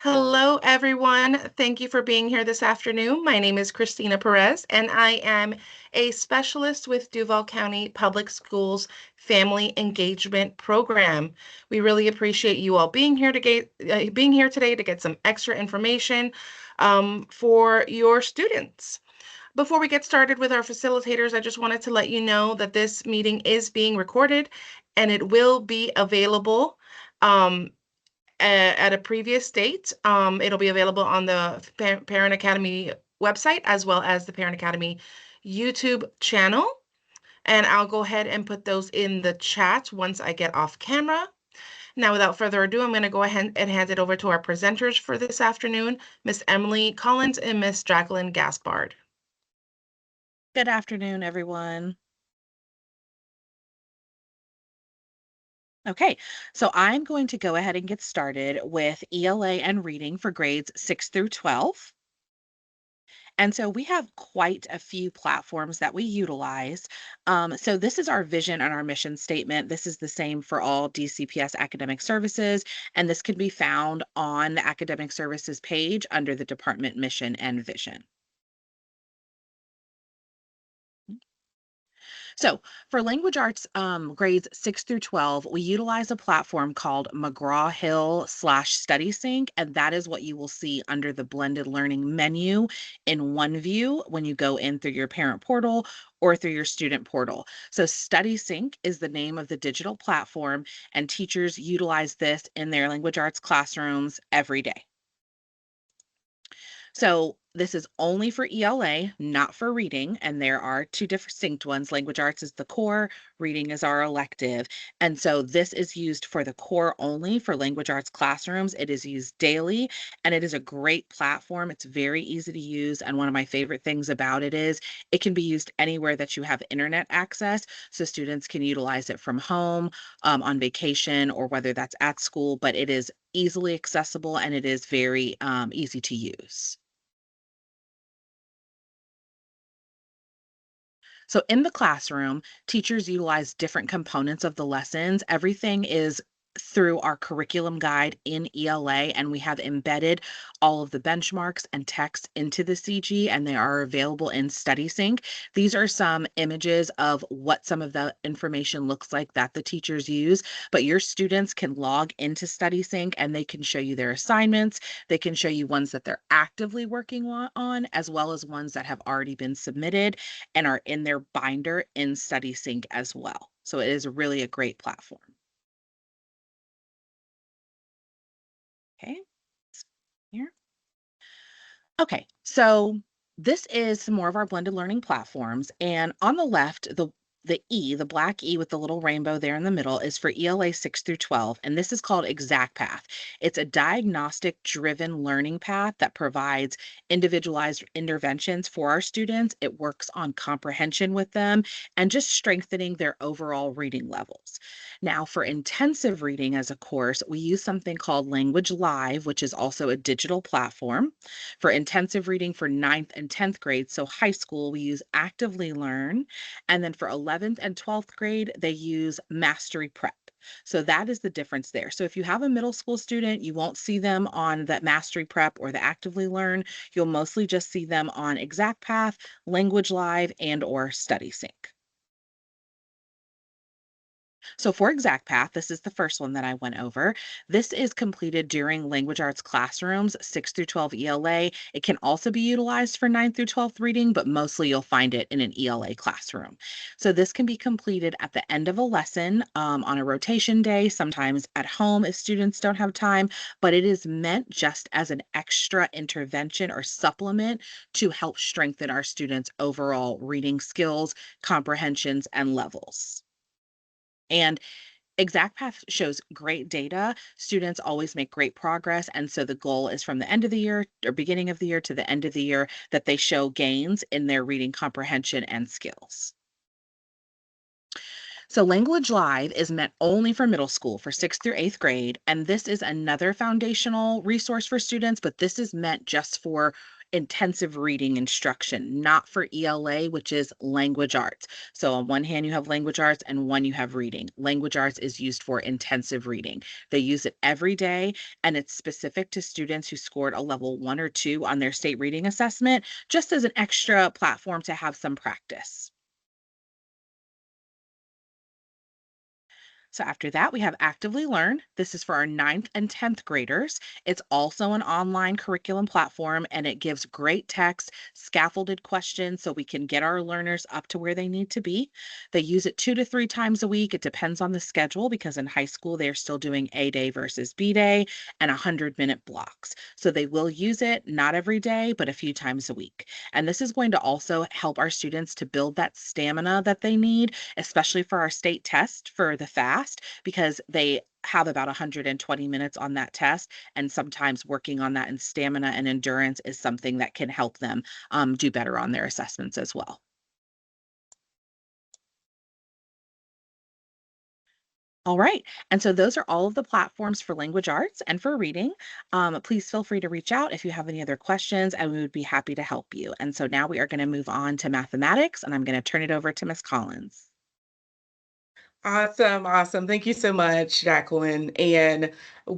Hello, everyone. Thank you for being here this afternoon. My name is Christina Perez, and I am a specialist with Duval County Public Schools Family Engagement Program. We really appreciate you all being here today to get some extra information for your students. Before we get started with our facilitators, I just wanted to let you know that this meeting is being recorded and it will be available. Um, at a previous date. It'll be available on the Parent Academy website as well as the Parent Academy YouTube channel. And I'll go ahead and put those in the chat once I get off camera. Now, without further ado, I'm going to go ahead and hand it over to our presenters for this afternoon, Miss Emily Collins and Miss Jacqueline Gaspard. Good afternoon, everyone. Okay, so I'm going to go ahead and get started with ELA and reading for grades 6 through 12. And so we have quite a few platforms that we utilize. So this is our vision and our mission statement. This is the same for all DCPS academic services, and this can be found on the academic services page under the department mission and vision. So for language arts grades 6 through 12, we utilize a platform called McGraw-Hill slash StudySync, and that is what you will see under the blended learning menu in one view when you go in through your parent portal or through your student portal. So StudySync is the name of the digital platform, and teachers utilize this in their language arts classrooms every day. So this is only for ELA, not for reading, and there are two distinct ones. Language arts is the core, reading is our elective. And so this is used for the core only for language arts classrooms. It is used daily, and it is a great platform. It's very easy to use, and one of my favorite things about it is it can be used anywhere that you have internet access, so students can utilize it from home, on vacation, or whether that's at school, but it is easily accessible and it is very easy to use. So in the classroom, teachers utilize different components of the lessons. Everything is through our curriculum guide in ELA, and we have embedded all of the benchmarks and text into the CG, and they are available in StudySync. These are some images of what some of the information looks like that the teachers use, but your students can log into StudySync and they can show you their assignments. They can show you ones that they're actively working on, as well as ones that have already been submitted and are in their binder in StudySync as well. So it is really a great platform. Okay, here. Okay, so this is some more of our blended learning platforms. And on the left, the black E with the little rainbow there in the middle is for ELA 6 through 12. And this is called ExactPath. It's a diagnostic driven learning path that provides individualized interventions for our students. It works on comprehension with them and just strengthening their overall reading levels. Now, for intensive reading as a course, we use something called Language Live, which is also a digital platform. For intensive reading for ninth and 10th grade, so high school, we use Actively Learn. And then for 11th and 12th grade, they use Mastery Prep. So that is the difference there. So if you have a middle school student, you won't see them on that Mastery Prep or the Actively Learn. You'll mostly just see them on ExactPath, Language Live, and or StudySync. So for ExactPath, this is the first one that I went over. This is completed during language arts classrooms, 6 through 12 ELA. It can also be utilized for 9 through 12th reading, but mostly you'll find it in an ELA classroom. So this can be completed at the end of a lesson on a rotation day, sometimes at home if students don't have time, but it is meant just as an extra intervention or supplement to help strengthen our students' overall reading skills, comprehensions, and levels. And ExactPath shows great data. Students always make great progress. And so the goal is from the end of the year or beginning of the year to the end of the year that they show gains in their reading comprehension and skills. So Language Live is meant only for middle school for 6th through 8th grade. And this is another foundational resource for students, but this is meant just for intensive reading instruction, not for ELA, which is language arts. So on one hand, you have language arts and one you have reading. Language arts is used for intensive reading. They use it every day, and it's specific to students who scored a level 1 or 2 on their state reading assessment, just as an extra platform to have some practice. So after that, we have Actively Learn. This is for our ninth and 10th graders. It's also an online curriculum platform, and it gives great text, scaffolded questions so we can get our learners up to where they need to be. They use it 2 to 3 times a week. It depends on the schedule because in high school, they're still doing A day versus B day and 100-minute blocks. So they will use it not every day, but a few times a week. And this is going to also help our students to build that stamina that they need, especially for our state test for the FAST, because they have about 120 minutes on that test. And sometimes working on that in stamina and endurance is something that can help them do better on their assessments as well. All right. And so those are all of the platforms for language arts and for reading. Please feel free to reach out if you have any other questions, and we would be happy to help you. And so now we are going to move on to mathematics, and I'm going to turn it over to Miss Collins. Awesome, awesome. Thank you so much, Jacqueline. And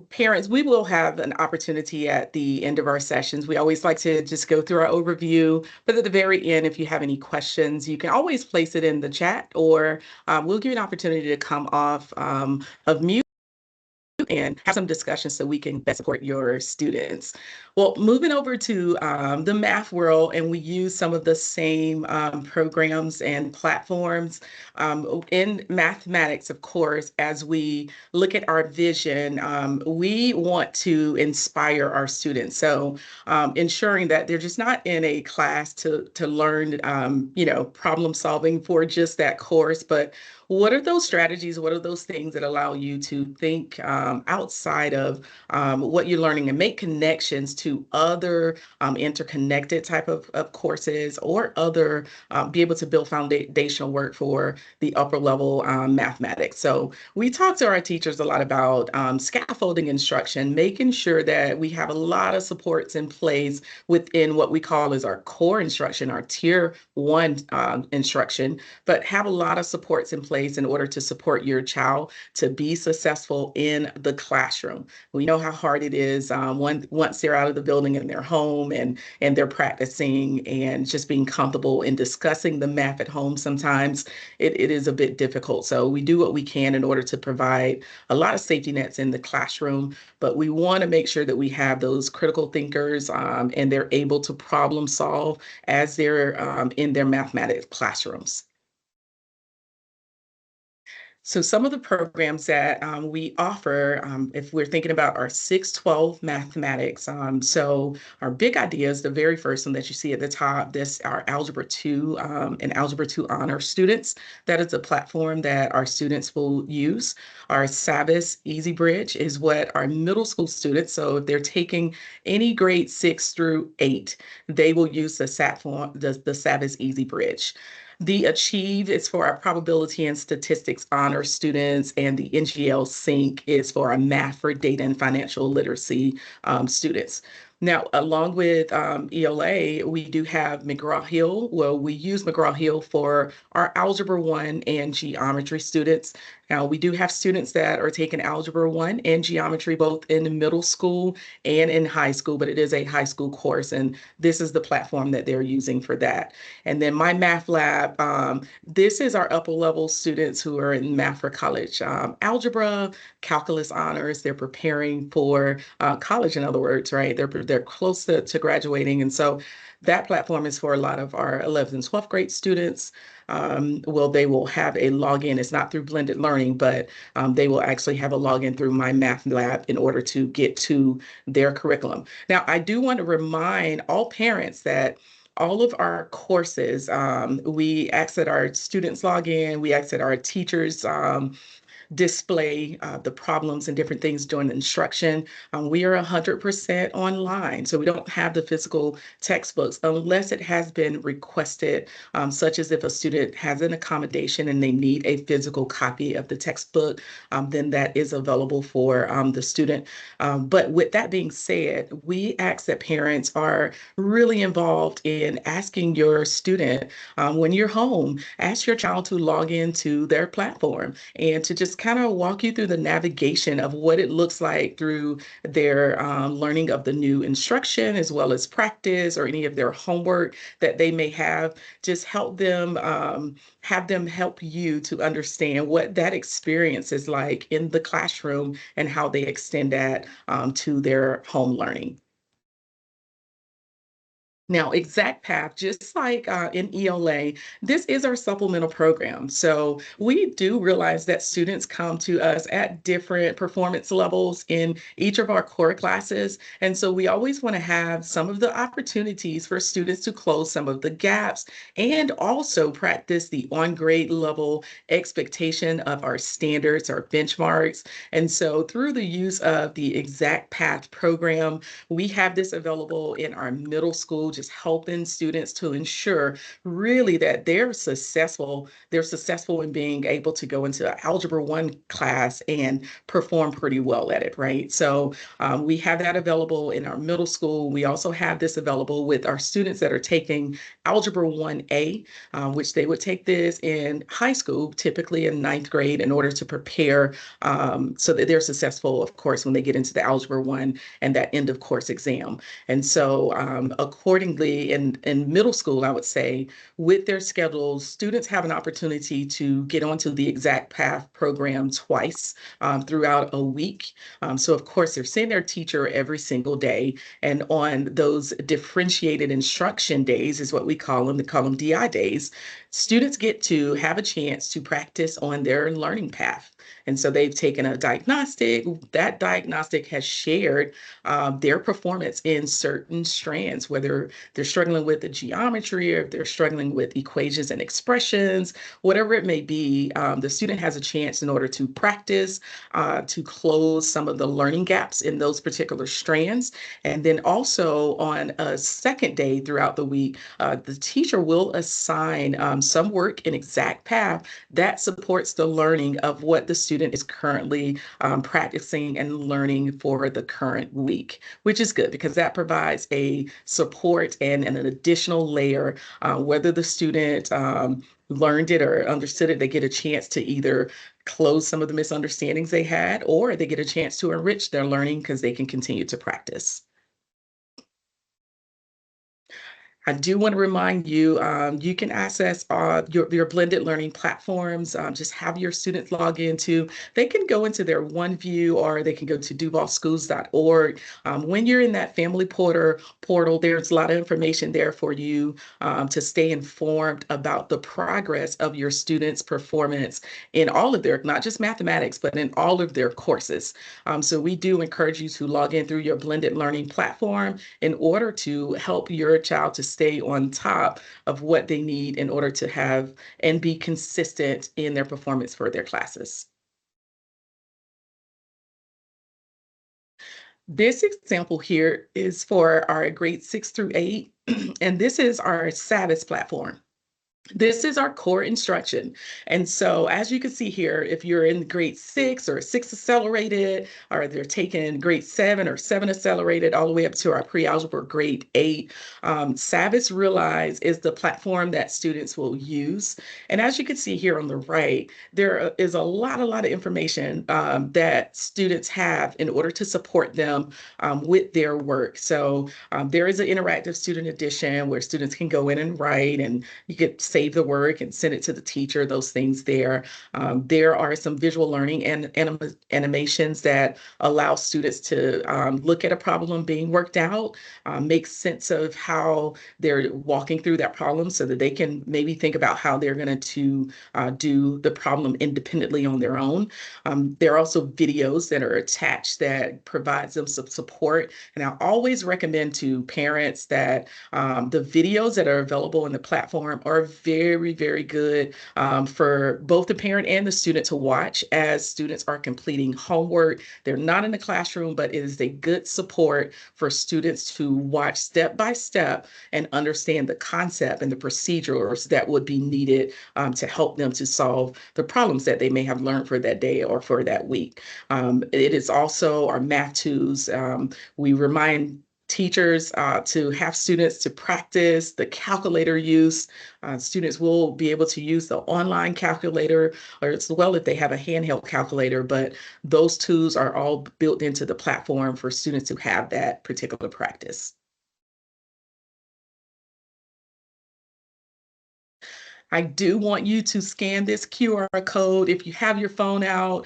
parents, we will have an opportunity at the end of our sessions. We always like to just go through our overview, but at the very end, if you have any questions, you can always place it in the chat, or we'll give you an opportunity to come off of mute and have some discussion so we can best support your students. Well, moving over to the math world, and we use some of the same programs and platforms in mathematics, of course. As we look at our vision, we want to inspire our students. So ensuring that they're just not in a class to learn, problem solving for just that course, but what are those strategies? What are those things that allow you to think outside of what you're learning and make connections to other interconnected type of courses, or other, be able to build foundational work for the upper level mathematics? So we talk to our teachers a lot about scaffolding instruction, making sure that we have a lot of supports in place within what we call as our core instruction, our tier one instruction, but have a lot of supports in place in order to support your child to be successful in the classroom. We know how hard it is once they're out of the building and they're home, and they're practicing and just being comfortable in discussing the math at home. Sometimes it is a bit difficult. So we do what we can in order to provide a lot of safety nets in the classroom, but we want to make sure that we have those critical thinkers and they're able to problem solve as they're in their mathematics classrooms. So some of the programs that we offer, if we're thinking about our 612 mathematics, so our big ideas, the very first one that you see at the top, this our Algebra 2 and Algebra 2 Honor students. That is a platform that our students will use. Our Savvis Easy Bridge is what our middle school students, so if they're taking any grade 6 through 8, they will use the Savvis Easy Bridge. The Achieve is for our probability and statistics honor students, and the NGL Sync is for our math for data and financial literacy students. Now, along with ELA, we do have McGraw-Hill. Well, we use McGraw-Hill for our Algebra 1 and geometry students. Now, we do have students that are taking Algebra 1 and geometry both in middle school and in high school, but it is a high school course, and this is the platform that they're using for that. And then my math lab, this is our upper level students who are in math for college. Algebra, calculus honors, they're preparing for college, in other words, right? They're close to graduating. And so that platform is for a lot of our 11th and 12th grade students. Well, they will have a login. It's not through blended learning, but they will actually have a login through my math lab in order to get to their curriculum. Now, I do want to remind all parents that all of our courses, we ask that our students log in, we ask that our teachers display the problems and different things during the instruction. We are 100% online, so we don't have the physical textbooks unless it has been requested, such as if a student has an accommodation and they need a physical copy of the textbook, then that is available for the student. But with that being said, we ask that parents are really involved in asking your student, when you're home, ask your child to log into their platform and to just kind of walk you through the navigation of what it looks like through their learning of the new instruction, as well as practice or any of their homework that they may have. Just have them help you to understand what that experience is like in the classroom and how they extend that to their home learning. Now, Exact Path, just like in ELA, this is our supplemental program. So we do realize that students come to us at different performance levels in each of our core classes. And so we always want to have some of the opportunities for students to close some of the gaps and also practice the on grade level expectation of our standards, our benchmarks. And so through the use of the Exact Path program, we have this available in our middle school, just helping students to ensure really that they're successful in being able to go into an Algebra 1 class and perform pretty well at it, right? So we have that available in our middle school. We also have this available with our students that are taking Algebra 1A, which they would take this in high school, typically in ninth grade, in order to prepare so that they're successful, of course, when they get into the Algebra 1 and that end of course exam. And so accordingly, in middle school, I would say, with their schedules, students have an opportunity to get onto the Exact Path program twice throughout a week. So of course, they're seeing their teacher every single day. And on those differentiated instruction days is what we call them DI days, students get to have a chance to practice on their learning path. And so they've taken a diagnostic. That diagnostic has shared their performance in certain strands, whether they're struggling with the geometry or if they're struggling with equations and expressions, whatever it may be, the student has a chance in order to practice, to close some of the learning gaps in those particular strands. And then also on a second day throughout the week, the teacher will assign some work in Exact Path that supports the learning of what the student is currently practicing and learning for the current week, which is good because that provides a support and an additional layer, whether the student learned it or understood it, they get a chance to either close some of the misunderstandings they had, or they get a chance to enrich their learning because they can continue to practice. I do want to remind you, you can access your blended learning platforms. Just have your students log into. They can go into their OneView or they can go to duvalschools.org. When you're in that family portal, there's a lot of information there for you to stay informed about the progress of your students' performance in all of their, not just mathematics, but in all of their courses. So we do encourage you to log in through your blended learning platform in order to help your child to stay on top of what they need in order to have and be consistent in their performance for their classes. This example here is for our grade 6 through 8, and this is our SAVIS platform. This is our core instruction. And so as you can see here, if you're in grade 6 or 6 accelerated, or they're taking grade 7 or 7 accelerated, all the way up to our pre-algebra grade 8, SAVIS Realize is the platform that students will use. And as you can see here on the right, there is a lot of information that students have in order to support them with their work. So there is an interactive student edition where students can go in and write, and you get save the work and send it to the teacher, those things there. There are some visual learning and animations that allow students to look at a problem being worked out, make sense of how they're walking through that problem so that they can maybe think about how they're going to do the problem independently on their own. There are also videos that are attached that provides them some support. And I always recommend to parents that the videos that are available in the platform are very, very good for both the parent and the student to watch as students are completing homework. They're not in the classroom, but it is a good support for students to watch step by step and understand the concept and the procedures that would be needed to help them to solve the problems that they may have learned for that day or for that week. It is also our math twos. We remind teachers to have students to practice the calculator use. Students will be able to use the online calculator or as well if they have a handheld calculator, but those tools are all built into the platform for students to have that particular practice. I do want you to scan this QR code if you have your phone out.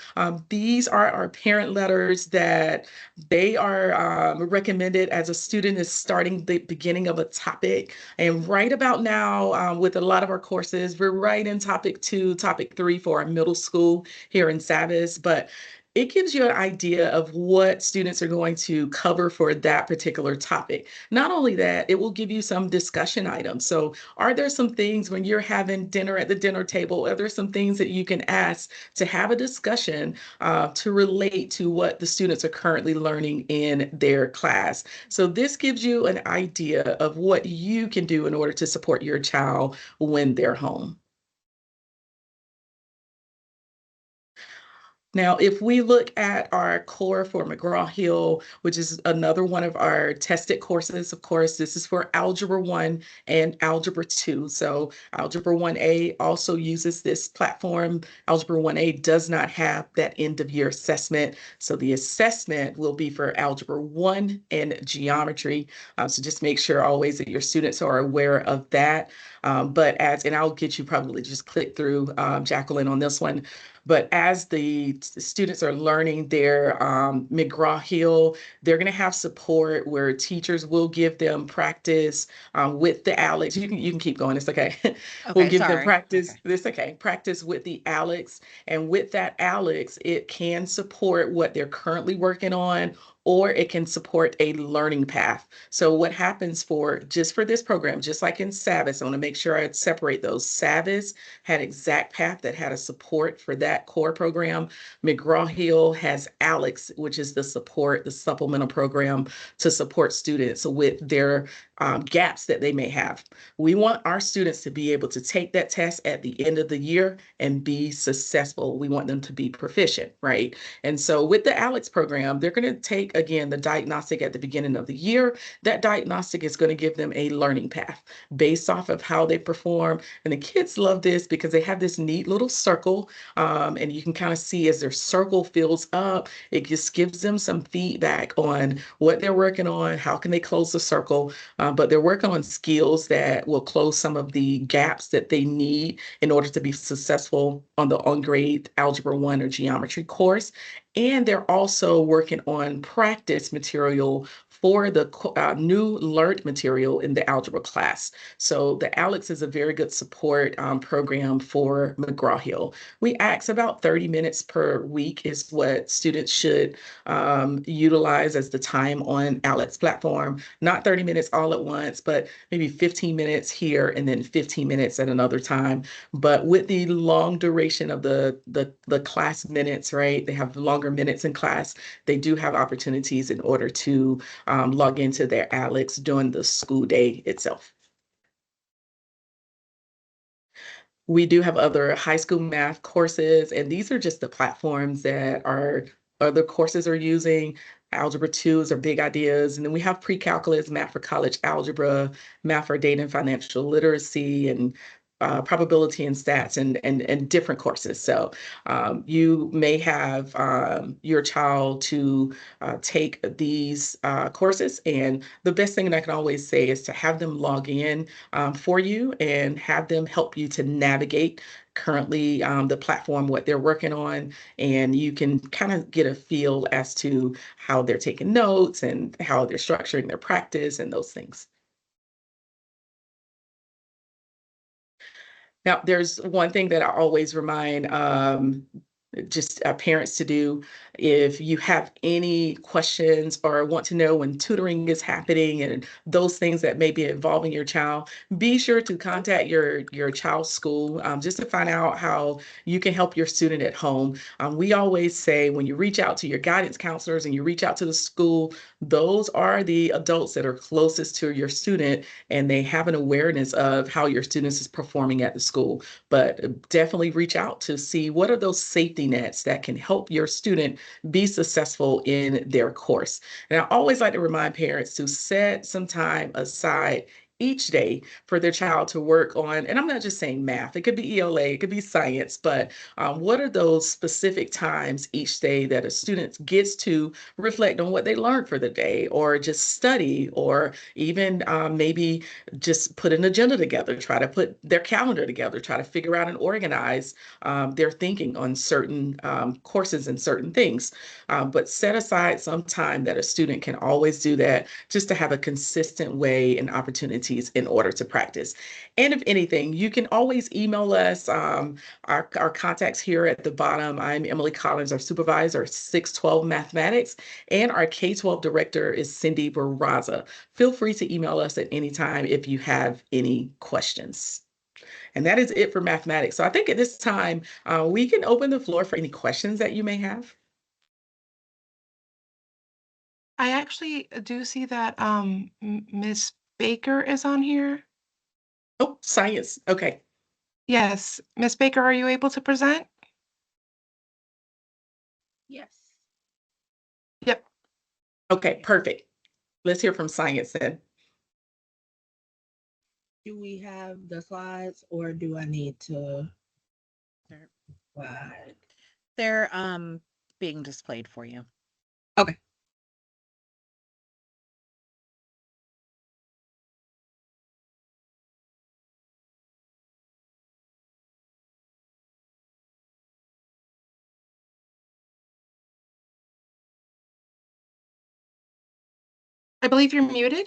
These are our parent letters that they are recommended as a student is starting the beginning of a topic. And right about now, with a lot of our courses, we're right in topic 2, topic 3 for our middle school here in Savis. But it gives you an idea of what students are going to cover for that particular topic. Not only that, it will give you some discussion items. So are there some things when you're having dinner at the dinner table, are there some things that you can ask to have a discussion to relate to what the students are currently learning in their class? So this gives you an idea of what you can do in order to support your child when they're home. Now, if we look at our core for McGraw-Hill, which is another one of our tested courses, of course, this is for Algebra 1 and Algebra 2. So Algebra 1A also uses this platform. Algebra 1A does not have that end-of-year assessment. So the assessment will be for Algebra 1 and geometry. So just make sure always that your students are aware of that. And I'll get you probably just click through Jacqueline on this one. But as the students are learning their McGraw-Hill, they're going to have support where teachers will give them practice with the ALEKS. You can keep going. It's okay. We'll give them practice. Okay. It's okay. Practice with the ALEKS. And with that ALEKS, it can support what they're currently working on, or it can support a learning path. So what happens for this program, just like in Savis, I want to make sure I separate those. Savis had Exact Path that had a support for that core program. McGraw-Hill has ALEKS, which is the supplemental program to support students with their gaps that they may have. We want our students to be able to take that test at the end of the year and be successful. We want them to be proficient, right? And so with the ALEKS program, they're going to take, again, the diagnostic at the beginning of the year. That diagnostic is going to give them a learning path based off of how they perform. And the kids love this because they have this neat little circle, and you can kind of see as their circle fills up, it just gives them some feedback on what they're working on, how can they close the circle, but they're working on skills that will close some of the gaps that they need in order to be successful on the on-grade Algebra 1 or geometry course. And they're also working on practice material for the new LEARNed material in the algebra class. So the ALEKS is a very good support program for McGraw-Hill. We ask about 30 minutes per week is what students should utilize as the time on ALEKS platform. Not 30 minutes all at once, but maybe 15 minutes here and then 15 minutes at another time. But with the long duration of the class minutes, right? They have longer minutes in class. They do have opportunities in order to log into their ALEKS during the school day itself. We do have other high school math courses, and these are just the platforms that our other courses are using. Algebra 2 is our big ideas, and then we have pre-calculus, math for college algebra, math for data and financial literacy, and probability and stats and different courses. So you may have your child to take these courses, and the best thing that I can always say is to have them log in for you and have them help you to navigate currently the platform, what they're working on, and you can kind of get a feel as to how they're taking notes and how they're structuring their practice and those things. Now, there's one thing that I always remind just parents to do. If you have any questions or want to know when tutoring is happening and those things that may be involving your child, be sure to contact your child's school just to find out how you can help your student at home. We always say when you reach out to your guidance counselors and you reach out to the school, those are the adults that are closest to your student, and they have an awareness of how your students is performing at the school. But definitely reach out to see what are those safety nets that can help your student be successful in their course. And I always like to remind parents to set some time aside each day for their child to work on, and I'm not just saying math, it could be ELA, it could be science, but what are those specific times each day that a student gets to reflect on what they learned for the day, or just study, or even maybe just put an agenda together, try to put their calendar together, try to figure out and organize their thinking on certain courses and certain things. But set aside some time that a student can always do that, just to have a consistent way and opportunities in order to practice. And if anything, you can always email us. Our contacts here at the bottom. I'm Emily Collins, our supervisor, 612 Mathematics, and our K-12 director is Cindy Barraza. Feel free to email us at any time if you have any questions. And that is it for mathematics. So I think at this time, we can open the floor for any questions that you may have. I actually do see that Miss Baker is on here. Oh, science. Okay. Yes, Miss Baker, are you able to present? Yes. Yep. Okay, perfect. Let's hear from science then. Do we have the slides or do I need to They're, slide? they're being displayed for you. Okay. I believe you're muted.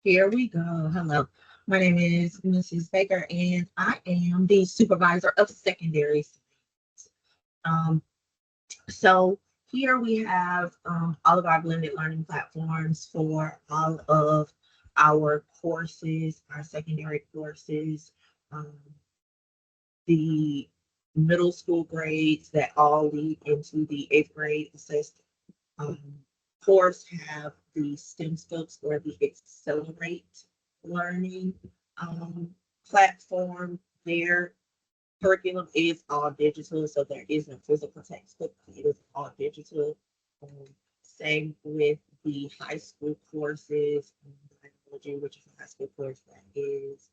Here we go. Hello. My name is Mrs. Baker and I am the supervisor of secondary science. So here we have all of our blended learning platforms for all of our courses, our secondary courses, um, the middle school grades that all lead into the 8th grade assessed um, course have the STEM Scopes or the Accelerate Learning platform. Their curriculum is all digital, so there is no physical textbook. It is all digital. Same with the high school courses, biology, which is a high school course that is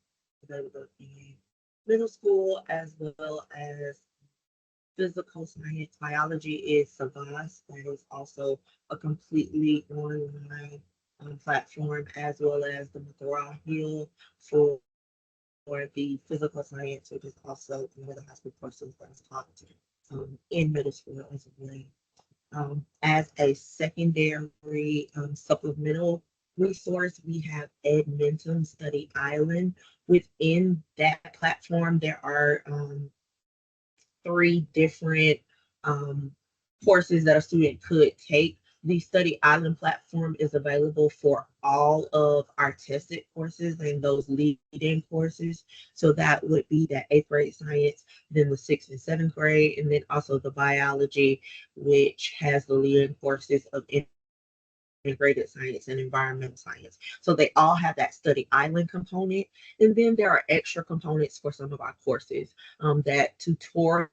available in middle school, as well as physical science. Biology is Savas, that is also a completely online platform, as well as the McGraw-Hill for the physical science, which is also one of the high school courses that's taught in middle school as well. As a secondary supplemental resource, we have Edmonton Study Island. Within that platform, there are 3 different courses that a student could take. The Study Island platform is available for all of our tested courses and those lead-in courses. So that would be that 8th grade science, then the 6th and 7th grade, and then also the biology, which has the lead-in courses of integrated science and environmental science. So they all have that Study Island component. And then there are extra components for some of our courses. That tutorials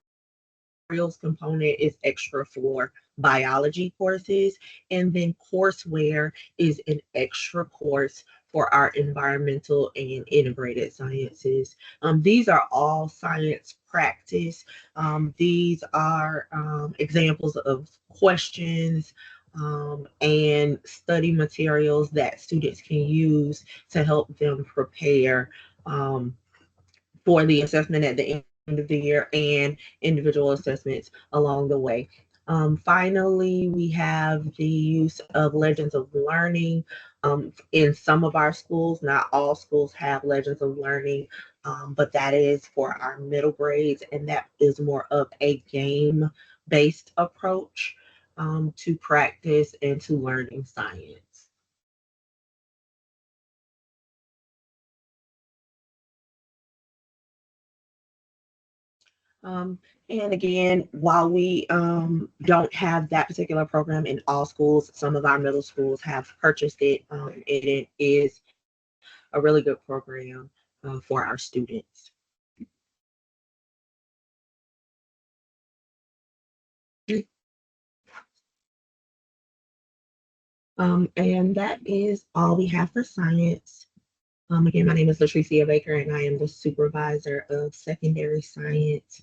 component is extra for biology courses. And then courseware is an extra course for our environmental and integrated sciences. These are all science practice. These are examples of questions and study materials that students can use to help them prepare for the assessment at the end of the year and individual assessments along the way. Finally, we have the use of Legends of Learning. In some of our schools, not all schools have Legends of Learning, but that is for our middle grades, and that is more of a game-based approach to practice and to learning science. And again, while we don't have that particular program in all schools, some of our middle schools have purchased it, and it is a really good program for our students. And that is all we have for science. Again, my name is Latricia Baker, and I am the supervisor of secondary science.